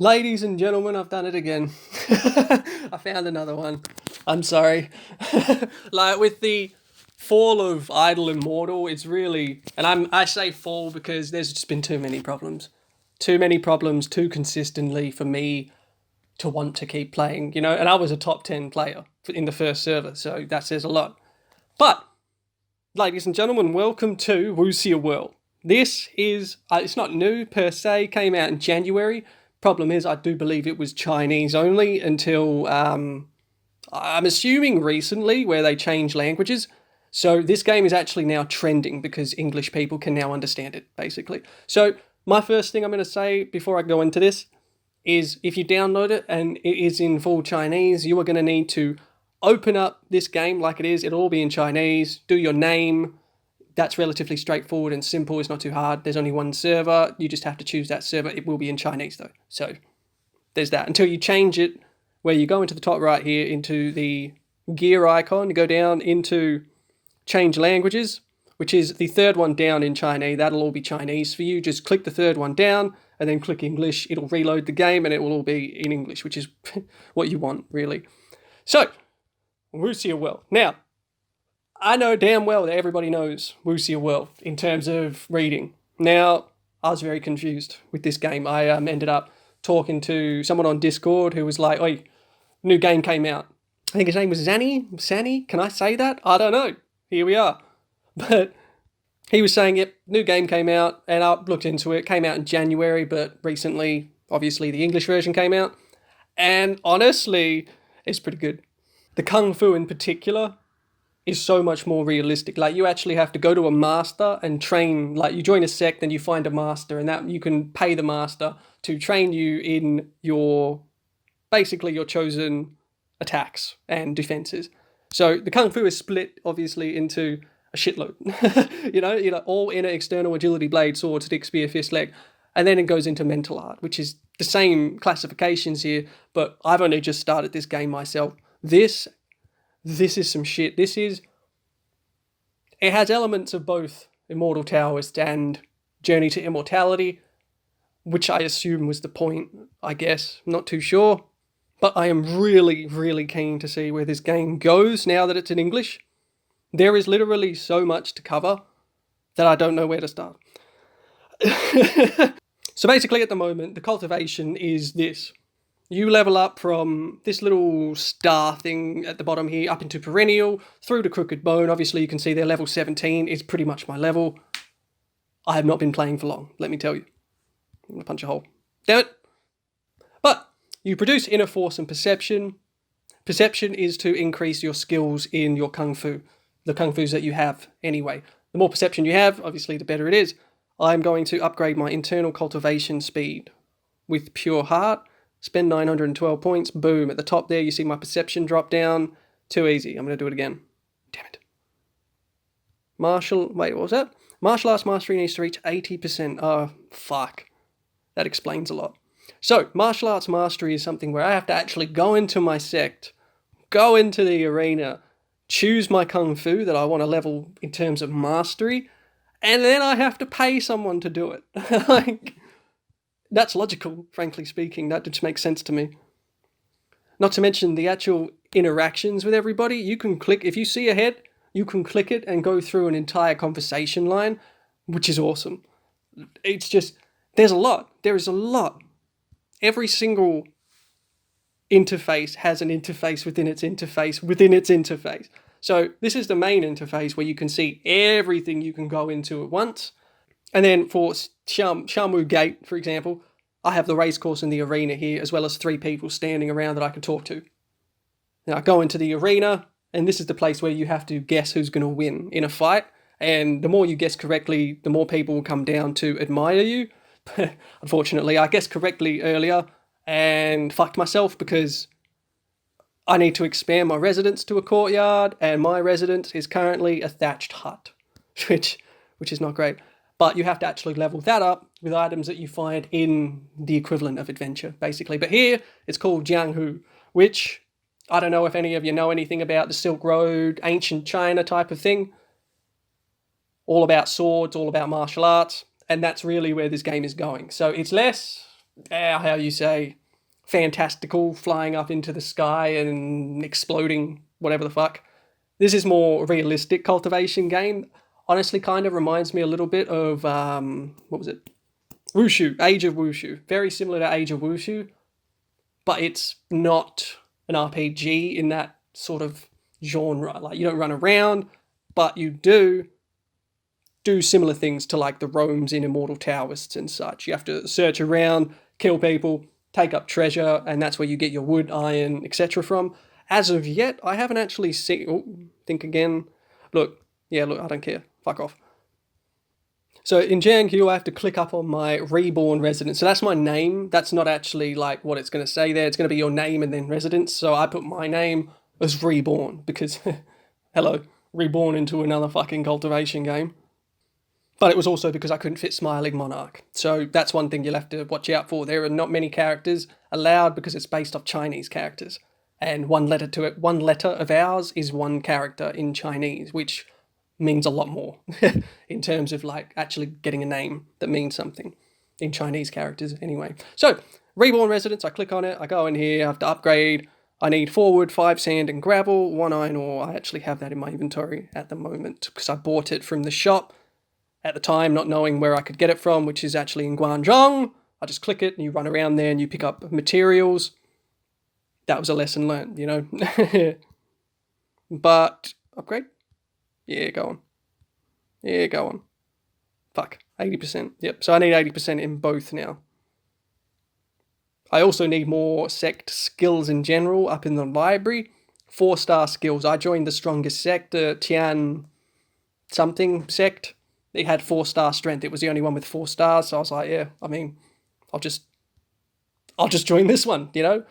Ladies and gentlemen, I've done it again. I found another one. I'm sorry. Like with the fall of Idle Immortal, it's really, and I say fall because there's just been too many problems. Too many problems too consistently for me to want to keep playing, and I was a top 10 player in the first server, so that says a lot. But ladies and gentlemen, welcome to WuXia World. This is, it's not new per se, came out in January. Problem is, I do believe it was Chinese only until, I'm assuming recently, where they changed languages. So this game is actually now trending because English people can now understand it, basically. So my first thing I'm going to say before I go into this is if you download it and it is in full Chinese, you are going to need to open up this game like it is. It'll all be in Chinese. Do your name. That's relatively straightforward and simple. It's not too hard. There's only one server. You just have to choose that server. It will be in Chinese though. So there's that. Until you change it, where you go into the top right here into the gear icon, you go down into change languages, which is the third one down in Chinese. That'll all be Chinese for you. Just click the third one down and then click English. It'll reload the game and it will all be in English, which is what you want, really. So, WuXia World. Now, I know damn well that everybody knows WuXia World in terms of reading. Now, I was very confused with this game. I ended up talking to someone on Discord who was like, "Oi, new game came out." I think his name was Sani. Can I say that? I don't know. Here we are. But he was saying, yep, new game came out, and I looked into it. Came out in January, but recently, obviously, the English version came out. And honestly, it's pretty good. The Kung Fu in particular is so much more realistic. Like, you actually have to go to a master and train. Like, you join a sect, then you find a master, and that you can pay the master to train you in basically your chosen attacks and defenses. So the Kung Fu is split, obviously, into a shitload. All inner, external, agility, blade, sword, stick, spear, fist, leg. And then it goes into mental art, which is the same classifications here, but I've only just started this game myself. This is some shit. It has elements of both Immortal Taoist and Journey to Immortality, which I assume was the point, I guess. I'm not too sure. But I am really, really keen to see where this game goes now that it's in English. There is literally so much to cover that I don't know where to start. So basically at the moment, the cultivation is this. You level up from this little star thing at the bottom here up into perennial, through to crooked bone. Obviously you can see they're level 17 is pretty much my level. I have not been playing for long, let me tell you. I'm going to punch a hole. Damn it. But you produce inner force and perception. Perception is to increase your skills in your Kung Fu. The Kung Fus that you have anyway. The more perception you have, obviously the better it is. I'm going to upgrade my internal cultivation speed with pure heart. Spend 912 points. Boom. At the top there, you see my perception drop down. Too easy. I'm going to do it again. Damn it. What was that? Martial arts mastery needs to reach 80%. Oh, fuck. That explains a lot. So, martial arts mastery is something where I have to actually go into my sect, go into the arena, choose my Kung Fu that I want to level in terms of mastery, and then I have to pay someone to do it. That's logical, frankly speaking. That just makes sense to me. Not to mention the actual interactions with everybody. You can click, if you see a head, you can click it and go through an entire conversation line, which is awesome. It's just, there's a lot. There is a lot. Every single interface has an interface within its interface within its interface. So this is the main interface where you can see everything you can go into at once. And then for Jianghu Gate, for example, I have the racecourse and the arena here, as well as 3 people standing around that I can talk to. Now I go into the arena, and this is the place where you have to guess who's going to win in a fight. And the more you guess correctly, the more people will come down to admire you. Unfortunately, I guessed correctly earlier and fucked myself because I need to expand my residence to a courtyard, and my residence is currently a thatched hut, which is not great. But you have to actually level that up with items that you find in the equivalent of adventure, basically. But here, it's called Jianghu, which I don't know if any of you know anything about the Silk Road, ancient China type of thing. All about swords, all about martial arts. And that's really where this game is going. So it's less how you say, fantastical, flying up into the sky and exploding, whatever the fuck. This is more realistic cultivation game. Honestly, kind of reminds me a little bit of, what was it? Wushu, Age of Wushu. Very similar to Age of Wushu, but it's not an RPG in that sort of genre. Like, you don't run around, but you do similar things to like the roams in Immortal Taoists and such. You have to search around, kill people, take up treasure, and that's where you get your wood, iron, etc. from. As of yet, I haven't actually seen... Oh, think again. Look, I don't care. Fuck off. So in Jianghu, I have to click up on my reborn residence. So that's my name. That's not actually like what it's going to say there. It's going to be your name and then residence. So I put my name as reborn because, hello, reborn into another fucking cultivation game. But it was also because I couldn't fit Smiling Monarch. So that's one thing you'll have to watch out for. There are not many characters allowed because it's based off Chinese characters. And one letter of ours is one character in Chinese, which means a lot more in terms of like actually getting a name that means something in Chinese characters anyway. So, Reborn Residence, I click on it, I go in here, I have to upgrade. I need 4 wood, 5 sand and gravel, 1 iron ore. I actually have that in my inventory at the moment because I bought it from the shop at the time, not knowing where I could get it from, which is actually in Guangzhou. I just click it and you run around there and you pick up materials. That was a lesson learned, you know. But, upgrade? Yeah, go on. Fuck, 80%. Yep, so I need 80% in both now. I also need more sect skills in general up in the library. 4-star skills. I joined the strongest sect, Tian something sect. It had 4-star strength. It was the only one with 4 stars, so I was like, yeah, I mean, I'll just join this one, you know?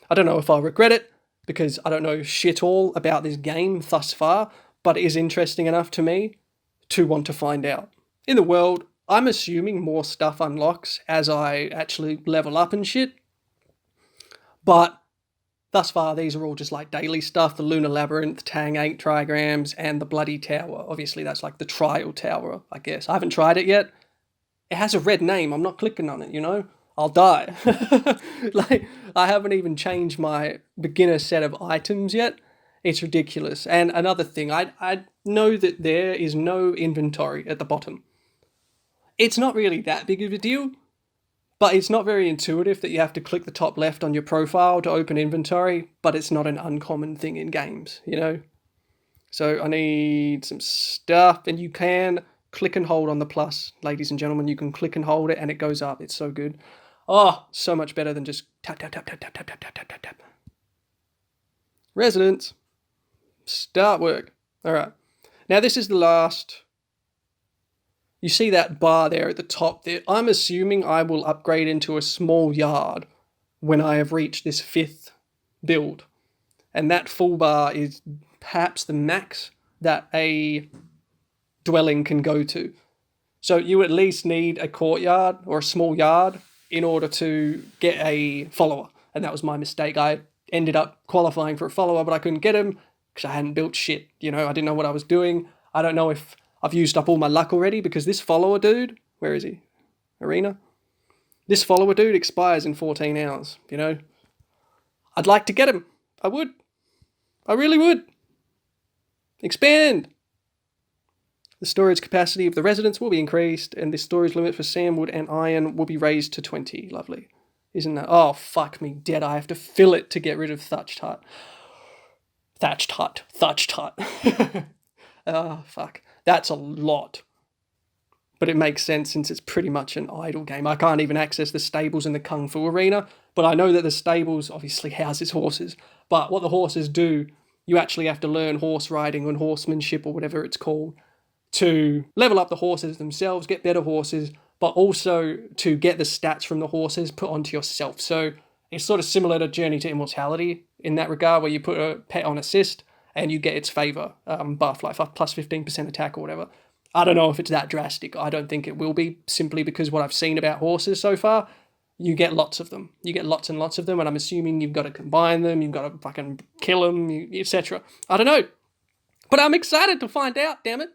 I don't know if I'll regret it, because I don't know shit all about this game thus far, but it is interesting enough to me to want to find out. In the world, I'm assuming more stuff unlocks as I actually level up and shit, but thus far these are all just like daily stuff, the Lunar Labyrinth, Tang 8 trigrams, and the Bloody Tower. Obviously that's like the Trial Tower, I guess. I haven't tried it yet. It has a red name, I'm not clicking on it, you know? I'll die. Like, I haven't even changed my beginner set of items yet. It's ridiculous. And another thing, I know that there is no inventory at the bottom. It's not really that big of a deal, but it's not very intuitive that you have to click the top left on your profile to open inventory, but it's not an uncommon thing in games, you know? So I need some stuff, and you can click and hold on the plus, ladies and gentlemen. You can click and hold it, and it goes up. It's so good. Oh, so much better than just tap, tap, tap, tap, tap, tap, tap, tap, tap, tap. Residence. Start work. All right. Now this is the last. You see that bar there at the top there? I'm assuming I will upgrade into a small yard when I have reached this 5th build. And that full bar is perhaps the max that a dwelling can go to. So you at least need a courtyard or a small yard in order to get a follower. And that was my mistake. I ended up qualifying for a follower, but I couldn't get him because I hadn't built shit. You know, I didn't know what I was doing. I don't know if I've used up all my luck already, because this follower dude, where is he? Arena? This follower dude expires in 14 hours, you know? I'd like to get him. I would. I really would. Expand! The storage capacity of the residence will be increased, and the storage limit for sandwood and iron will be raised to 20. Lovely. Isn't that... Oh, fuck me dead. I have to fill it to get rid of Thatched Hut. Thatched Hut. Oh, fuck. That's a lot. But it makes sense since it's pretty much an idle game. I can't even access the stables in the Kung Fu Arena, but I know that the stables obviously houses horses. But what the horses do, you actually have to learn horse riding and horsemanship or whatever it's called, to level up the horses themselves, get better horses, but also to get the stats from the horses put onto yourself. So it's sort of similar to Journey to Immortality in that regard, where you put a pet on assist and you get its favour buff, like plus 15% attack or whatever. I don't know if it's that drastic. I don't think it will be, simply because what I've seen about horses so far, you get lots of them. You get lots and lots of them, and I'm assuming you've got to combine them, you've got to fucking kill them, etc. I don't know. But I'm excited to find out, damn it.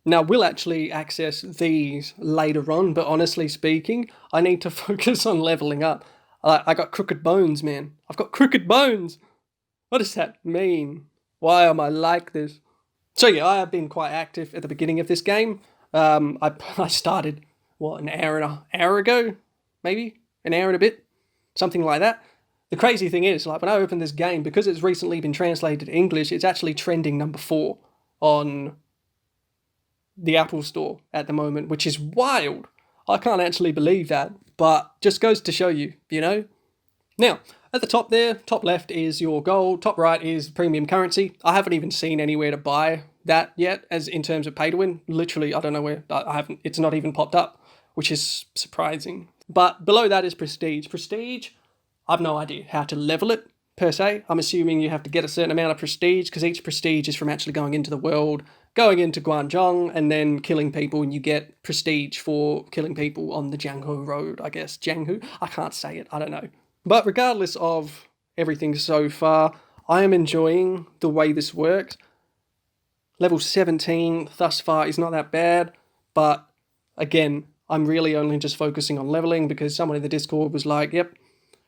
Now, we'll actually access these later on, but honestly speaking, I need to focus on leveling up. I got crooked bones, man. I've got crooked bones. What does that mean? Why am I like this? So yeah, I have been quite active at the beginning of this game. I started, what, an hour ago? Maybe? An hour and a bit? Something like that. The crazy thing is, like, when I opened this game, because it's recently been translated to English, it's actually trending number 4 on the Apple Store at the moment, which is wild. I can't actually believe that, but just goes to show you, you know? Now, at the top there, top left is your gold, top right is premium currency. I haven't even seen anywhere to buy that yet, as in terms of pay to win. Literally, I don't know where, I haven't, it's not even popped up, which is surprising. But below that is prestige. Prestige, I've no idea how to level it, per se. I'm assuming you have to get a certain amount of prestige, because each prestige is from actually going into the world, going into Guangzhou, and then killing people, and you get prestige for killing people on the Jianghu road, I guess. Jianghu? I can't say it, I don't know. But regardless of everything so far, I am enjoying the way this works. Level 17 thus far is not that bad, but again, I'm really only just focusing on leveling because someone in the Discord was like, yep,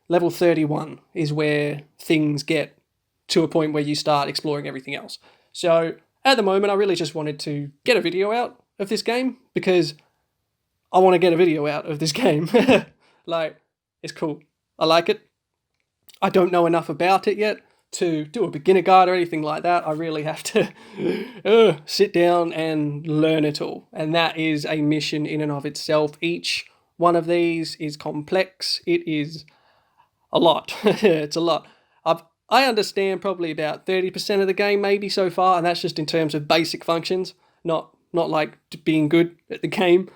level 31 is where things get to a point where you start exploring everything else. So at the moment, I really just wanted to get a video out of this game because I want to get a video out of this game. Like, it's cool. I like it. I don't know enough about it yet to do a beginner guide or anything like that. I really have to sit down and learn it all. And that is a mission in and of itself. Each one of these is complex. It is a lot. It's a lot. I understand probably about 30% of the game maybe so far, and that's just in terms of basic functions, not like being good at the game.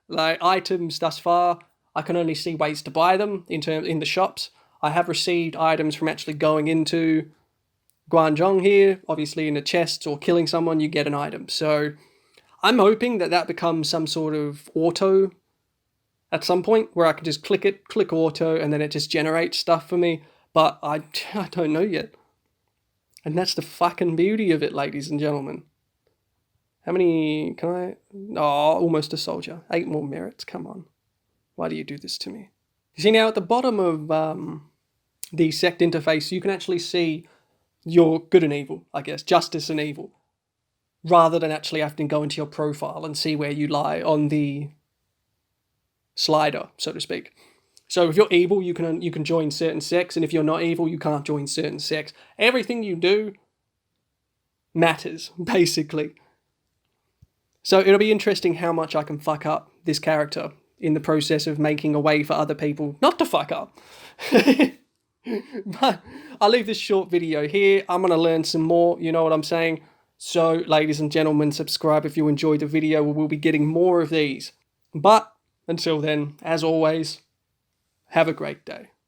Like items thus far, I can only see ways to buy them in the shops. I have received items from actually going into Guangzhou here. Obviously in the chests or killing someone, you get an item. So I'm hoping that becomes some sort of auto at some point where I can just click auto, and then it just generates stuff for me. But I don't know yet. And that's the fucking beauty of it, ladies and gentlemen. How many can I? Oh, almost a soldier. 8 more merits, come on. Why do you do this to me? You see, now at the bottom of the sect interface, you can actually see your good and evil, I guess, justice and evil, rather than actually having to go into your profile and see where you lie on the slider, so to speak. So if you're evil, you can join certain sects, and if you're not evil, you can't join certain sects. Everything you do matters, basically. So it'll be interesting how much I can fuck up this character in the process of making a way for other people not to fuck up. But I'll leave this short video here. I'm going to learn some more, you know what I'm saying? So, ladies and gentlemen, subscribe if you enjoyed the video. We'll be getting more of these. But until then, as always, have a great day.